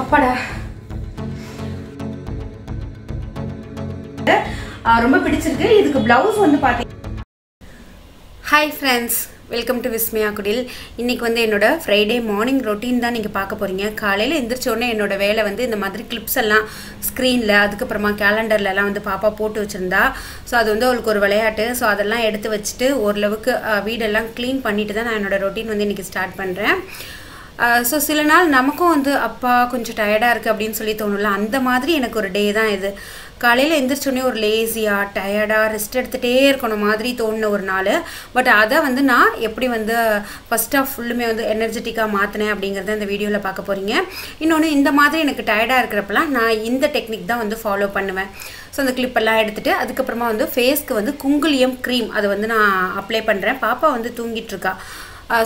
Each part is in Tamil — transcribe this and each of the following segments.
அப்பாடா ரொம்ப பிடிச்சிருக்கு. இதுக்கு பிளவுஸ் வந்து பாத்தீங்க. Hi friends, welcome to Vismaya குடில். இன்றைக்கி வந்து என்னோட ஃப்ரைடே மார்னிங் ரொட்டீன் தான் நீங்கள் பார்க்க போகிறீங்க. காலையில் எந்திரிச்சோடனே என்னோடய வேலை வந்து இந்த மாதிரி கிளிப்ஸ் எல்லாம் ஸ்க்ரீனில், அதுக்கப்புறமா கேலண்டர்லலாம் வந்து பாப்பா போட்டு வச்சுருந்தா. ஸோ அது வந்து அவளுக்கு ஒரு விளையாட்டு. ஸோ அதெல்லாம் எடுத்து வச்சுட்டு ஓரளவுக்கு வீடெல்லாம் க்ளீன் பண்ணிட்டு தான் நான் என்னோடய ரொட்டீன் வந்து இன்றைக்கி ஸ்டார்ட் பண்ணுறேன். ஸோ சில நாள் நமக்கும் வந்து அப்பா கொஞ்சம் டயர்டாக இருக்குது அப்படின்னு சொல்லி தோணும்ல, அந்த மாதிரி எனக்கு ஒரு டே தான் இது. காலையில் எந்திரிச்சோடனே ஒரு லேசியாக டயர்டாக ரெஸ்ட் எடுத்துகிட்டே இருக்கணும் மாதிரி தோணுன ஒரு நாள். பட் அதை வந்து நான் எப்படி வந்து ஃபஸ்ட் ஆஃப் ஃபுல்லுமே வந்து எனர்ஜெட்டிக்காக மாற்றினேன் அப்படிங்கிறத இந்த வீடியோவில் பார்க்க போகிறீங்க. இன்னொன்று, இந்த மாதிரி எனக்கு டயர்டாக இருக்கிறப்பெல்லாம் நான் இந்த டெக்னிக் தான் வந்து ஃபாலோ பண்ணுவேன். ஸோ அந்த கிளிப்பெல்லாம் எடுத்துகிட்டு அதுக்கப்புறமா வந்து ஃபேஸ்க்கு வந்து குங்குலியம் க்ரீம் அதை வந்து நான் அப்ளை பண்ணுறேன். பாப்பா வந்து தூங்கிட்டுருக்கா.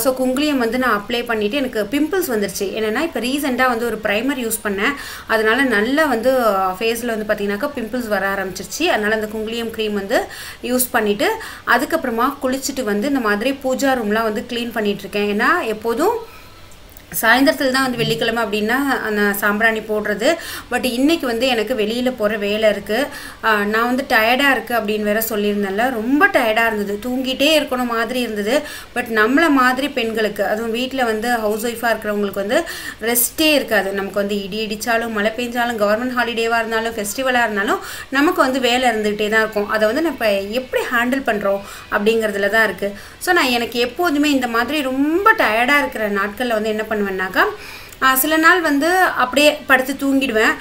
ஸோ குங்குலியம் வந்து நான் அப்ளை பண்ணிவிட்டு எனக்கு பிம்பிள்ஸ் வந்துருச்சு. என்னென்னா இப்போ ரீசெண்டாக வந்து ஒரு ப்ரைமர் யூஸ் பண்ணேன். அதனால் நல்லா வந்து ஃபேஸில் வந்து பார்த்திங்கனாக்கா பிம்பிள்ஸ் வர ஆரம்பிச்சிருச்சு. அதனால் அந்த குங்குலியம் க்ரீம் வந்து யூஸ் பண்ணிவிட்டு அதுக்கப்புறமா குளிச்சுட்டு வந்து இந்த மாதிரி பூஜா ரூம்லாம் வந்து க்ளீன் பண்ணிகிட்ருக்கேன். ஏன்னா எப்போதும் சாயந்தரத்தில் தான் வந்து வெள்ளிக்கிழமை அப்படின்னா அந்த சாம்பிராணி போடுறது. பட் இன்றைக்கி வந்து எனக்கு வெளியில் போகிற வேலை இருக்குது. நான் வந்து டயர்டாக இருக்குது அப்படின்னு வேற சொல்லியிருந்தேன்ல. ரொம்ப டயர்டாக இருந்தது, தூங்கிட்டே இருக்கணும் மாதிரி இருந்தது. பட் நம்மளை மாதிரி பெண்களுக்கு, அதுவும் வீட்டில் வந்து ஹவுஸ் ஒய்ஃபாக இருக்கிறவங்களுக்கு வந்து ரெஸ்ட்டே இருக்காது. நமக்கு வந்து இடி இடித்தாலும், மழை பெஞ்சாலும், கவர்மெண்ட் ஹாலிடேவாக இருந்தாலும், ஃபெஸ்டிவலாக இருந்தாலும் நமக்கு வந்து வேலை இருந்துக்கிட்டே தான் இருக்கும். அதை வந்து நம்ம எப்படி ஹேண்டில் பண்ணுறோம் அப்படிங்கிறதுல தான் இருக்குது. ஸோ நான் எனக்கு எப்போதுமே இந்த மாதிரி ரொம்ப டயர்டாக இருக்கிற நாட்களில் வந்து என்ன பண்ணுவேன்னாக்கா, சில நாள் வந்து அப்படியே படுத்து தூங்கிடுவேன்.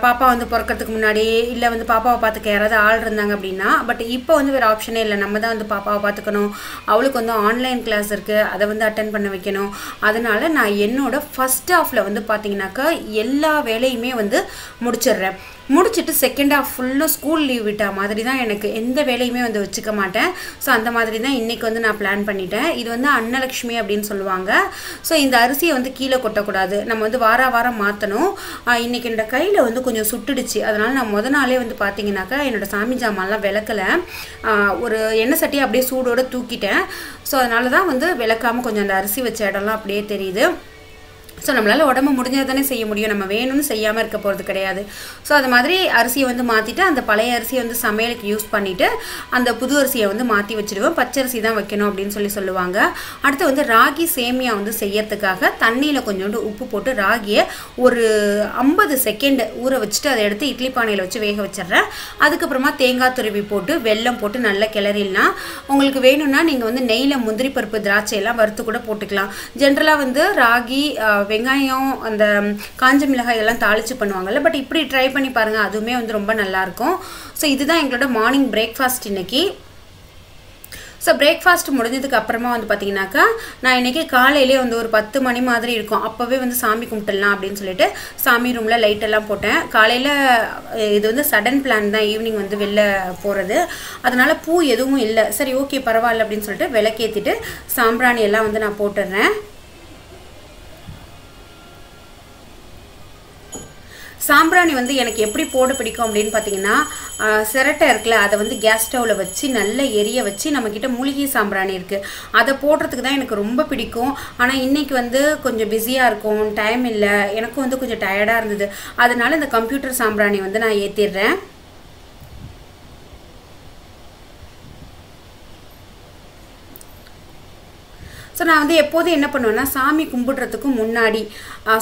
பாப்பா வந்து பிறக்கிறதுக்கு முன்னாடி, இல்லை வந்து பாப்பாவை பார்த்துக்க யாராவது ஆள் இருந்தாங்க அப்படின்னா. பட் இப்போ வந்து வேறு ஆப்ஷனே இல்லை, நம்ம தான் வந்து பாப்பாவை பார்த்துக்கணும். அவளுக்கு வந்து ஆன்லைன் கிளாஸ் இருக்குது, அதை வந்து அட்டென்ட் பண்ண வைக்கணும். அதனால் நான் என்னோடய ஃபஸ்ட் ஹாஃபில் வந்து பார்த்திங்கனாக்கா எல்லா வேலையுமே வந்து முடிச்சிடுறேன். முடிச்சுட்டு செகண்ட் ஹாஃப் ஃபுல்லும் ஸ்கூல் லீவ் விட்டா மாதிரி தான், எனக்கு எந்த வேலையுமே வந்து வச்சுக்க மாட்டேன். ஸோ அந்த மாதிரி தான் இன்றைக்கி வந்து நான் பிளான் பண்ணிட்டேன். இது வந்து அன்னலக்ஷ்மி அப்படின்னு சொல்லுவாங்க. ஸோ இந்த அரிசியை வந்து கீழே கொட்டக்கூடாது, நம்ம வந்து வாரம் மாற்றணும். இன்றைக்கி என்னோடய கையில் வந்து கொஞ்சம் சுட்டுடுச்சு. அதனால் நான் முத நாளே வந்து பார்த்திங்கனாக்கா என்னோடய சாமி ஜாமான்லாம் விளக்கலை. ஒரு எண்ணெய் சட்டியை அப்படியே சூடோடு தூக்கிட்டேன். ஸோ அதனால தான் வந்து விளக்காமல் கொஞ்சம் அந்த அரிசி வச்ச இடம்லாம் அப்படியே தெரியுது. ஸோ நம்மளால் உடம்பு முடிஞ்சது தானே செய்ய முடியும், நம்ம வேணும்னு செய்யாமல் இருக்க போகிறது கிடையாது. ஸோ அது மாதிரி அரிசியை வந்து மாற்றிட்டு அந்த பழைய அரிசியை வந்து சமையலுக்கு யூஸ் பண்ணிவிட்டு அந்த புது அரிசியை வந்து மாற்றி வச்சுடுவேன். பச்சரிசி தான் வைக்கணும் அப்படின்னு சொல்லுவாங்க. அடுத்து வந்து ராகி சேமியா வந்து செய்யறதுக்காக தண்ணியில் கொஞ்சோண்டு உப்பு போட்டு ராகியை ஒரு 50 செகண்ட் ஊற வச்சுட்டு அதை எடுத்து இட்லி பானையில் வச்சு வேக வச்சிடுறேன். அதுக்கப்புறமா தேங்காய் துருவி போட்டு வெல்லம் போட்டு நல்லா கிளறிடலாம். உங்களுக்கு வேணும்னா நீங்கள் வந்து நெய்யில் முந்திரி பருப்பு, திராட்சை எல்லாம் வறுத்து கூட போட்டுக்கலாம். ஜென்ரலாக வந்து ராகி, வெங்காயம், அந்த காஞ்ச மிளகாய் எல்லாம் தாளித்து பண்ணுவாங்கல்ல. பட் இப்படி ட்ரை பண்ணி பாருங்கள், அதுவுமே வந்து ரொம்ப நல்லாயிருக்கும். ஸோ இதுதான் எங்களோட மார்னிங் பிரேக்ஃபாஸ்ட் இன்றைக்கி. ஸோ பிரேக்ஃபாஸ்ட் முடிஞ்சதுக்கு அப்புறமா வந்து பார்த்திங்கனாக்கா, நான் இன்றைக்கி காலையிலே வந்து ஒரு 10 மணி மாதிரி இருக்கும். அப்போவே வந்து சாமி கும்பிட்டுடலாம் அப்படின்னு சொல்லிட்டு சாமி ரூமில் லைட்டெல்லாம் போட்டேன். காலையில் இது வந்து சடன் பிளான் தான், ஈவினிங் வந்து வெளில போகிறது. அதனால் பூ எதுவும் இல்லை. சரி ஓகே பரவாயில்ல அப்படின்னு சொல்லிட்டு விளக்கேற்றிட்டு சாம்பிராணி எல்லாம் வந்து நான் போட்டுடுறேன். சாம்பிராணி வந்து எனக்கு எப்படி போட பிடிக்கும் அப்படின்னு பார்த்தீங்கன்னா, சிரட்டை இருக்குல்ல, அதை வந்து கேஸ் ஸ்டவ்வில் வச்சு நல்லா எரிய வச்சு, நம்மக்கிட்ட மூலிகை சாம்பிராணி இருக்குது, அதை போடுறதுக்கு தான் எனக்கு ரொம்ப பிடிக்கும். ஆனால் இன்றைக்கி வந்து கொஞ்சம் பிஸியாக இருக்கும், டைம் இல்லை, எனக்கும் வந்து கொஞ்சம் டயர்டாக இருந்தது. அதனால் இந்த கம்ப்யூட்டர் சாம்பிராணி வந்து நான் ஏற்றிடுறேன். ஸோ நான் வந்து எப்போதும் என்ன பண்ணுவேன்னா, சாமி கும்பிட்றதுக்கு முன்னாடி,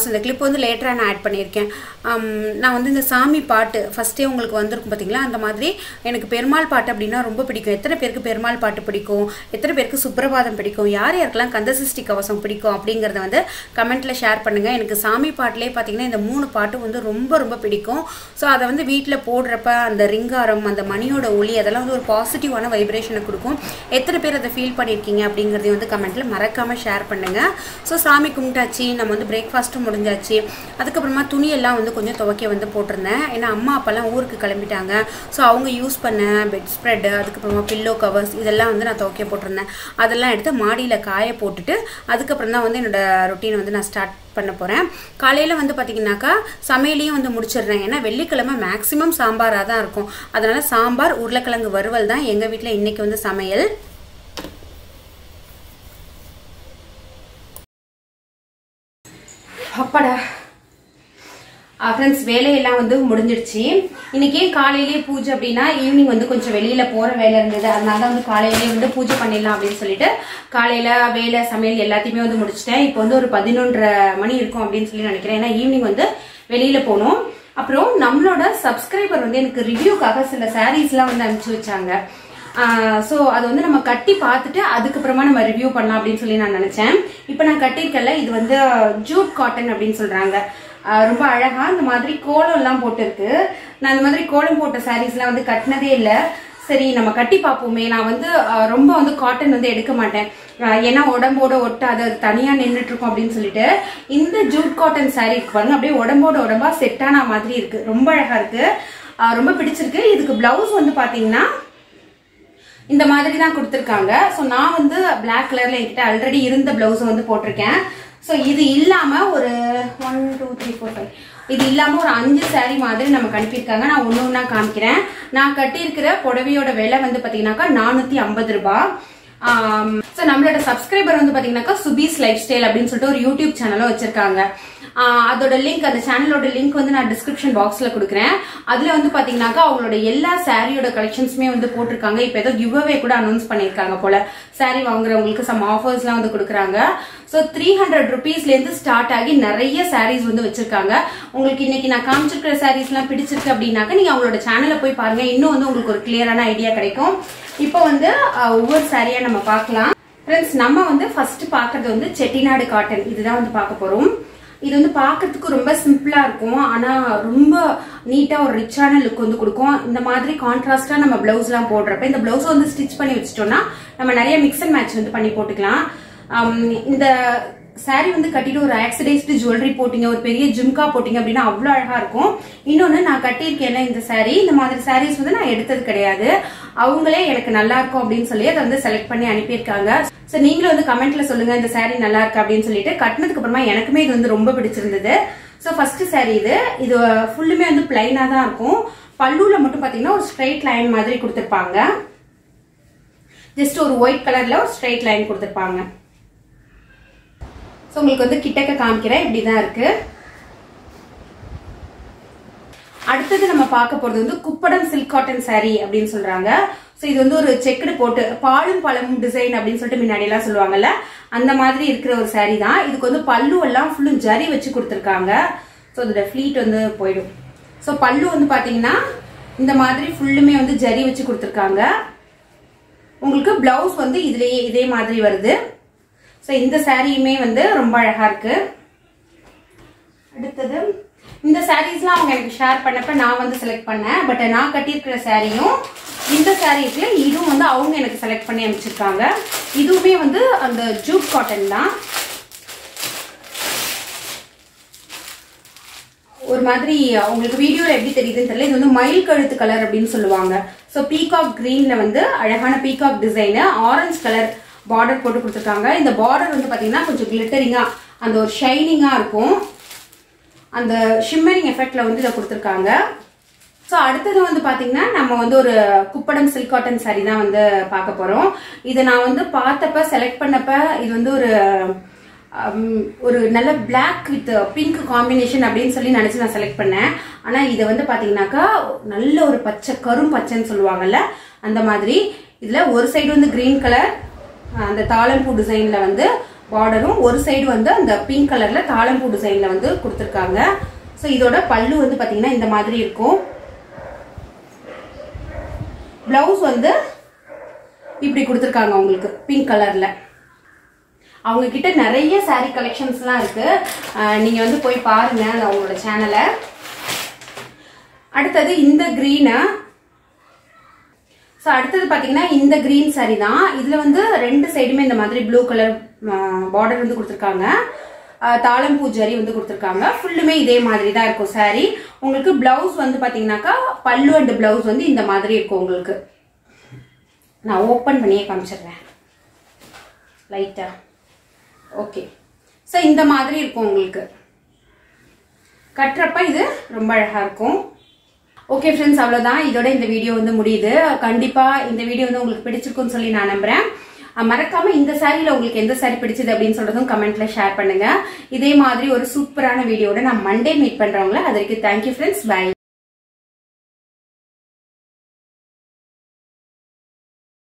ஸோ இந்த கிளிப் வந்து லேட்டராக நான் ஆட் பண்ணியிருக்கேன். நான் வந்து இந்த சாமி பாட்டு ஃபஸ்ட்டே உங்களுக்கு வந்திருக்கும் பார்த்திங்களா, அந்த மாதிரி எனக்கு பெருமாள் பாட்டு அப்படின்னா ரொம்ப பிடிக்கும். எத்தனை பேருக்கு பெருமாள் பாட்டு பிடிக்கும், எத்தனை பேருக்கு சுப்ரபாதம் பிடிக்கும், யார் யாருக்கெல்லாம் கந்தசஷ்டி கவசம் பிடிக்கும் அப்படிங்கிறத வந்து கமெண்ட்டில் ஷேர் பண்ணுங்கள். எனக்கு சாமி பாட்டிலே பார்த்திங்கன்னா இந்த 3 பாட்டும் வந்து ரொம்ப பிடிக்கும். ஸோ அதை வந்து வீட்டில் போடுறப்ப அந்த ரிங்காரம், அந்த மணியோட ஒளி, அதெல்லாம் வந்து ஒரு பாசிட்டிவான வைப்ரேஷனை கொடுக்கும். எத்தனை பேர் அதை ஃபீல் பண்ணியிருக்கீங்க அப்படிங்கிறதையும் வந்து கமெண்ட்டில் மறக்காமல் ஷேர் பண்ணுங்கள். ஸோ சாமி கும்பிட்டாச்சு, நம்ம வந்து பிரேக்ஃபாஸ்ட்டும் முடிஞ்சாச்சு. அதுக்கப்புறமா துணியெல்லாம் வந்து கொஞ்சம் துவைக்க வந்து போட்டிருந்தேன். ஏன்னா அம்மா அப்பெல்லாம் ஊருக்கு கிளம்பிட்டாங்க. ஸோ அவங்க யூஸ் பண்ண பெட் ஸ்ப்ரெட்டு, அதுக்கப்புறமா பில்லோ கவர்ஸ் இதெல்லாம் வந்து நான் துவைக்க போட்டிருந்தேன். அதெல்லாம் எடுத்து மாடியில் காய போட்டுட்டு அதுக்கப்புறம் தான் வந்து என்னோடய ரொட்டீனை வந்து நான் ஸ்டார்ட் பண்ண போகிறேன். காலையில் வந்து பார்த்திங்கனாக்கா சமையலையும் வந்து முடிச்சிடுறேன். ஏன்னா வெள்ளிக்கிழமை மேக்ஸிமம் சாம்பாராக தான் இருக்கும். அதனால் சாம்பார், உருளைக்கிழங்கு வறுவல் தான் எங்கள் வீட்டில் இன்றைக்கி வந்து சமையல். அப்பாடா ஃப்ரெண்ட்ஸ் வேலையெல்லாம் வந்து முடிஞ்சிடுச்சு. இன்னைக்கு காலையிலேயே பூஜை அப்படின்னா ஈவினிங் வந்து கொஞ்சம் வெளியில போற வேலை இருந்தது. அதனால தான் வந்து காலையிலேயே வந்து பூஜை பண்ணிடலாம் அப்படின்னு சொல்லிட்டு காலையில வேலை சமையல் எல்லாத்தையுமே வந்து முடிச்சிட்டேன். இப்போ வந்து ஒரு 11:30 மணி இருக்கும் அப்படின்னு சொல்லி நினைக்கிறேன். ஏன்னா ஈவினிங் வந்து வெளியில போகணும். அப்புறம் நம்மளோட சப்ஸ்கிரைபர் வந்து எனக்கு ரிவ்யூக்காக சில சாரீஸ் எல்லாம் வந்து அனுப்பிச்சு வச்சாங்க. ஸோ அது வந்து நம்ம கட்டி பார்த்துட்டு அதுக்கப்புறமா நம்ம ரிவ்யூ பண்ணலாம் அப்படின்னு சொல்லி நான் நினைச்சேன். இப்போ நான் கட்டியிருக்கல, இது வந்து ஜூட் காட்டன் அப்படின்னு சொல்றாங்க. ரொம்ப அழகா இந்த மாதிரி கோலம் எல்லாம் போட்டு இருக்கு. நான் இந்த மாதிரி கோலம் போட்ட சாரீஸ் எல்லாம் வந்து கட்டினதே இல்லை. சரி நம்ம கட்டி பார்ப்போமே. நான் வந்து ரொம்ப வந்து காட்டன் வந்து எடுக்க மாட்டேன், ஏன்னா உடம்போட ஒட்டாது, அது தனியா நின்றுட்டு இருக்கும் அப்படின்னு சொல்லிட்டு இந்த ஜூட் காட்டன் சாரீ பாருங்க, அப்படியே உடம்போட உடம்பா செட் ஆன மாதிரி இருக்கு. ரொம்ப அழகா இருக்கு, ரொம்ப பிடிச்சிருக்கு. இதுக்கு பிளவுஸ் வந்து பாத்தீங்கன்னா இந்த மாதிரி தான் கொடுத்துருக்காங்க. ஸோ நான் வந்து பிளாக் கலர்ல என்கிட்ட ஆல்ரெடி இருந்த பிளவுஸ் வந்து போட்டிருக்கேன். ஸோ இது இல்லாம ஒரு 1 2 3 4 5 இது இல்லாம ஒரு 5 சாரீ மாதிரி நமக்கு அனுப்பியிருக்காங்க. நான் ஒன்னு ஒன்னா காமிக்கிறேன். நான் கட்டியிருக்கிற புடவையோட விலை வந்து பாத்தீங்கன்னாக்கா 450 ரூபாய். நம்மளோட சப்ஸ்கிரைபர் வந்து பாத்தீங்கன்னாக்கா சுபீஸ் லைஃப் ஸ்டைல் அப்படின்னு சொல்லிட்டு ஒரு யூடியூப் சேனலும் வச்சிருக்காங்க. அதோட லிங்க், அந்த சேனலோட லிங்க் வந்து நான் டிஸ்கிரிப்ஷன் பாக்ஸ்ல கொடுக்குறேன். அதுல வந்து பாத்தீங்கன்னாக்கா அவங்களோட எல்லா சாரியோட கலெக்ஷன்ஸுமே வந்து போட்டிருக்காங்க. இப்ப ஏதோ கிவ் அவே கூட அனௌன்ஸ் பண்ணிருக்காங்க போல. சாரி வாங்குறவங்களுக்கு சம் ஆஃபர்ஸ் எல்லாம் வந்து கொடுக்குறாங்க. ஸோ 300 ருபீஸ்ல இருந்து ஸ்டார்ட் ஆகி நிறைய சாரீஸ் வந்து வச்சிருக்காங்க. உங்களுக்கு இன்னைக்கு நான் காமிச்சிருக்கிற சாரீஸ் எல்லாம் பிடிச்சிருக்கு அப்படின்னாக்க நீங்க அவங்களோட சேனல்ல போய் பாருங்க. இன்னும் வந்து உங்களுக்கு ஒரு கிளியரான ஐடியா கிடைக்கும். இப்போ வந்து ஒவ்வொரு சாரியா நம்ம பார்க்கலாம். ஃப்ரெண்ட்ஸ், நம்ம வந்து ஃபர்ஸ்ட் பாக்குறது வந்து செட்டிநாடு காட்டன். இதுதான் வந்து பார்க்க போறோம். இது வந்து பாக்குறதுக்கு ரொம்ப சிம்பிளா இருக்கும், ஆனா ரொம்ப நீட்டா ஒரு ரிச்சான லுக் வந்து கொடுக்கும். இந்த மாதிரி கான்ட்ராஸ்டா நம்ம பிளவுஸ் எல்லாம் போடுறப்ப இந்த பிளவுஸ் வந்து ஸ்டிச் பண்ணி வச்சிட்டோம்னா நம்ம நிறைய மிக்ஸ் அண்ட் மேட்ச் வந்து பண்ணி போட்டுக்கலாம். இந்த சாரி வந்து கட்டிட்டு ஒரு ஆக்சிடைஸ்டு ஜுவல்லரி போட்டீங்க, ஒரு பெரிய ஜிம்கா போட்டீங்க அப்படின்னா அவ்வளவு அழகா இருக்கும். இன்னொன்னு, நான் கட்டியிருக்கேன்ல இந்த சாரி, இந்த மாதிரி சாரீஸ் வந்து நான் எடுத்தது கிடையாது. அவங்களே எனக்கு நல்லா இருக்கும் அப்படின்னு சொல்லி அதை வந்து செலக்ட் பண்ணி அனுப்பியிருக்காங்க. சோ நீங்களும் வந்து கமெண்ட்ல சொல்லுங்க இந்த சாரி நல்லா இருக்கு அப்படின்னு சொல்லிட்டு. கட்டினதுக்கு அப்புறமா எனக்குமே இது வந்து ரொம்ப பிடிச்சிருந்தது. சோ ஃபர்ஸ்ட் சாரி இது ஃபுல்லுமே வந்து பிளைனா தான் இருக்கும். பல்லுல மட்டும் பாத்தீங்கன்னா ஒரு ஸ்ட்ரைட் லைன் மாதிரி கொடுத்திருப்பாங்க. ஜஸ்ட் ஒரு ஒயிட் கலர்ல ஒரு ஸ்ட்ரைட் லைன் கொடுத்திருப்பாங்க. உங்களுக்கு வந்து கிட்டக்க காமிக்கிறேன். இப்படிதான் இருக்கு. அடுத்தது நம்ம பார்க்க போறது வந்து குப்படம் சில்க் காட்டன் சாரி அப்படின்னு சொல்றாங்க. சோ இது வந்து ஒரு செக்குடு போட்டு பாலும் பழமும் டிசைன் அப்படின்னு சொல்லிட்டு முன்னாடி எல்லாம் சொல்லுவாங்கல்ல, அந்த மாதிரி இருக்கிற ஒரு சாரி தான். இதுக்கு வந்து பல்லு எல்லாம் ஃபுல்லும் ஜரி வச்சு கொடுத்துருக்காங்க. ஸோ இதோட ஃபிளீட் வந்து போயிடும். ஸோ பல்லு வந்து பாத்தீங்கன்னா இந்த மாதிரி ஃபுல்லுமே வந்து ஜரி வச்சு கொடுத்துருக்காங்க. உங்களுக்கு பிளவுஸ் வந்து இதுலயே இதே மாதிரி வருது. ஸோ இந்த சாரியுமே வந்து ரொம்ப அழகா இருக்கு. அடுத்தது இந்த சாரீஸ்லாம் அவங்க எனக்கு ஷேர் பண்ணப்ப நான் வந்து செலக்ட் பண்ணேன். பட் நான் கட்டியிருக்கிற சாரியும் இந்த சாரீஸ்ல இதுவும் வந்து அவங்க எனக்கு செலக்ட் பண்ணி அனுப்பிச்சிருக்காங்க. இதுவுமே வந்து அந்த ஜூட் காட்டன் தான். ஒரு மாதிரி உங்களுக்கு வீடியோல எப்படி தெரியுதுன்னு தெரியல, இது வந்து மயில் கழுத்து கலர் அப்படின்னு சொல்லுவாங்க. ஸோ பீகாக் கிரீன்ல வந்து அழகான peacock design, orange colour border போட்டு கொடுத்துருக்காங்க. இந்த பார்டர் வந்து பாத்தீங்கன்னா கொஞ்சம் கிளிட்டரிங்கா, அந்த ஒரு ஷைனிங்கா இருக்கும். அந்த ஷிம்மரிங் எஃபெக்ட்ல வந்து இதை கொடுத்துருக்காங்க. ஸோ அடுத்தது வந்து பாத்தீங்கன்னா நம்ம வந்து ஒரு குப்படம் சில்க் காட்டன் சாரி தான் வந்து பார்க்க போறோம். இதை நான் வந்து பார்த்தப்ப செலக்ட் பண்ணப்ப இது வந்து ஒரு நல்ல பிளாக் வித் பிங்க் காம்பினேஷன் அப்படின்னு சொல்லி நினைச்சு நான் செலக்ட் பண்ணேன். ஆனா இதை வந்து பாத்தீங்கன்னாக்கா நல்ல ஒரு பச்சை, கரும் பச்சைன்னு சொல்லுவாங்கல்ல, அந்த மாதிரி. இதுல ஒரு சைடு வந்து கிரீன் கலர் அந்த தாளம்பூ டிசைன்ல வந்து பார்டரும், ஒரு சைடு வந்து அந்த பிங்க் கலர்ல தாளம்பூ டிசைன்ல வந்து கொடுத்துருக்காங்க. ஸோ இதோட பல்லு வந்து பாத்தீங்கன்னா இந்த மாதிரி இருக்கும். பிளவுஸ் வந்து இப்படி கொடுத்துருக்காங்க உங்களுக்கு பிங்க் கலர்ல. அவங்க கிட்ட நிறைய சாரி கலெக்ஷன்ஸ் எல்லாம் இருக்கு, நீங்க வந்து போய் பாருங்க அவங்களோட சேனலை. அடுத்தது இந்த கிரீனு. ஸோ அடுத்தது பாத்தீங்கன்னா இந்த கிரீன் சாரி தான். இதுல வந்து ரெண்டு சைடுமே இந்த மாதிரி ப்ளூ கலர் பார்டர் வந்து கொடுத்துருக்காங்க. தாளம்பூ ஜரி வந்து கொடுத்துருக்காங்க. ஃபுல்லுமே இதே மாதிரி தான் இருக்கும் சாரி. உங்களுக்கு பிளவுஸ் வந்து பாத்தீங்கன்னாக்கா பல்லு அண்ட் பிளவுஸ் வந்து இந்த மாதிரி இருக்கும். உங்களுக்கு நான் ஓப்பன் பண்ணியே காமிச்சிடுறேன் லைட்டா. ஓகே, ஸோ இந்த மாதிரி இருக்கும் உங்களுக்கு. கட்டுறப்ப இது ரொம்ப அழகா இருக்கும். ஓகே ஃப்ரெண்ட்ஸ், அவ்வளவுதான். இதோட இந்த வீடியோ வந்து முடியுது. கண்டிப்பா இந்த வீடியோ வந்து உங்களுக்கு பிடிச்சிருக்குன்னு சொல்லி நான் நம்புறேன். மறக்காம இந்த சாரியில உங்களுக்கு எந்த சாரி பிடிச்சது அப்படின்னு சொல்றதும் கமெண்ட்ல ஷேர் பண்ணுங்க. இதே மாதிரி ஒரு சூப்பரான வீடியோட நான் மண்டே மீட் பண்றவங்கள. அது வரைக்கும் தேங்க்யூ ஃப்ரெண்ட்ஸ். பை.